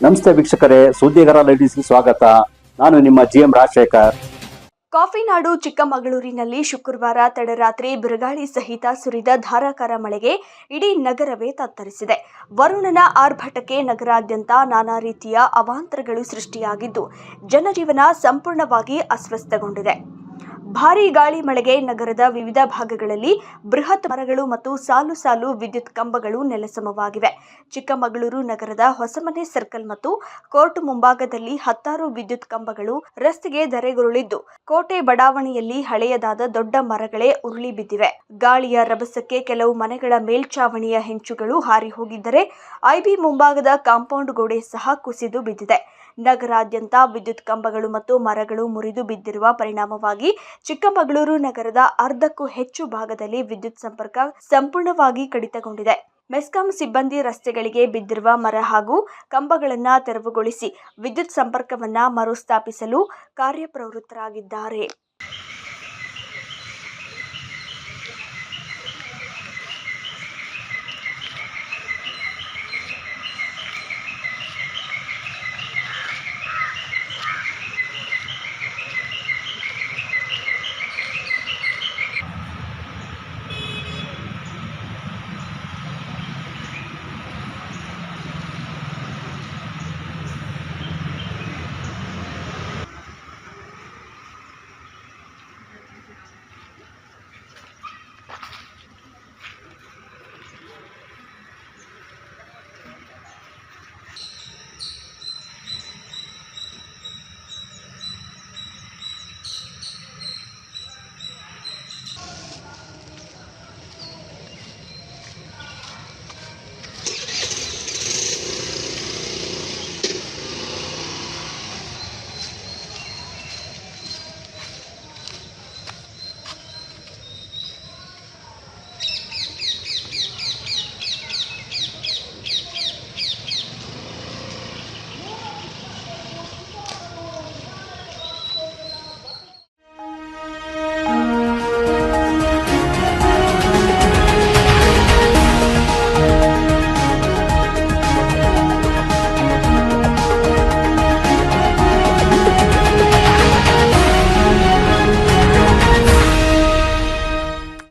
ನಮಸ್ತೆ ವೀಕ್ಷಕರೇ, ಸುದ್ದಿಗಾರ ಲೇಡೀಸ್ಗೆ ಸ್ವಾಗತ. ನಾನು ನಿಮ್ಮ GM ರಾಜಶೇಖರ್. ಕಾಫಿ ನಾಡು ಚಿಕ್ಕಮಗಳೂರಿನಲ್ಲಿ ಶುಕ್ರವಾರ ತಡರಾತ್ರಿ ಬಿರುಗಾಳಿ ಸಹಿತ ಸುರಿದ ಧಾರಾಕಾರ ಮಳೆಗೆ ಇಡೀ ನಗರವೇ ತತ್ತರಿಸಿದೆ. ವರುಣನ ಆರ್ಭಟಕ್ಕೆ ನಗರಾದ್ಯಂತ ನಾನಾ ರೀತಿಯ ಅವಾಂತರಗಳು ಸೃಷ್ಟಿಯಾಗಿದ್ದು, ಜನಜೀವನ ಸಂಪೂರ್ಣವಾಗಿ ಅಸ್ವಸ್ಥಗೊಂಡಿದೆ. ಭಾರೀ ಗಾಳಿ ಮಳೆಗೆ ನಗರದ ವಿವಿಧ ಭಾಗಗಳಲ್ಲಿ ಬೃಹತ್ ಮರಗಳು ಮತ್ತು ಸಾಲು ಸಾಲು ವಿದ್ಯುತ್ ಕಂಬಗಳು ನೆಲಸಮವಾಗಿವೆ. ಚಿಕ್ಕಮಗಳೂರು ನಗರದ ಹೊಸಮನೆ ಸರ್ಕಲ್ ಮತ್ತು ಕೋರ್ಟ್ ಮುಂಭಾಗದಲ್ಲಿ ಹತ್ತಾರು ವಿದ್ಯುತ್ ಕಂಬಗಳು ರಸ್ತೆಗೆ ಧರೆಗುರುಳಿದ್ದು, ಕೋಟೆ ಬಡಾವಣೆಯಲ್ಲಿ ಹಳೆಯದಾದ ದೊಡ್ಡ ಮರಗಳೇ ಉರುಳಿ ಬಿದ್ದಿವೆ. ಗಾಳಿಯ ರಭಸಕ್ಕೆ ಕೆಲವು ಮನೆಗಳ ಮೇಲ್ಛಾವಣಿಯ ಹೆಂಚುಗಳು ಹಾರಿ ಹೋಗಿದ್ದರೆ, IB ಮುಂಭಾಗದ ಕಾಂಪೌಂಡ್ ಗೋಡೆ ಸಹ ಕುಸಿದು ಬಿದ್ದಿದೆ. ನಗರಾದ್ಯಂತ ವಿದ್ಯುತ್ ಕಂಬಗಳು ಮತ್ತು ಮರಗಳು ಮುರಿದು ಬಿದ್ದಿರುವ ಪರಿಣಾಮವಾಗಿ ಚಿಕ್ಕಮಗಳೂರು ನಗರದ ಅರ್ಧಕ್ಕೂ ಹೆಚ್ಚು ಭಾಗದಲ್ಲಿ ವಿದ್ಯುತ್ ಸಂಪರ್ಕ ಸಂಪೂರ್ಣವಾಗಿ ಕಡಿತಗೊಂಡಿದೆ. ಮೆಸ್ಕಾಂ ಸಿಬ್ಬಂದಿ ರಸ್ತೆಗಳಿಗೆ ಬಿದ್ದಿರುವ ಮರ ಹಾಗೂ ಕಂಬಗಳನ್ನು ತೆರವುಗೊಳಿಸಿ ವಿದ್ಯುತ್ ಸಂಪರ್ಕವನ್ನು ಮರುಸ್ಥಾಪಿಸಲು ಕಾರ್ಯಪ್ರವೃತ್ತರಾಗಿದ್ದಾರೆ.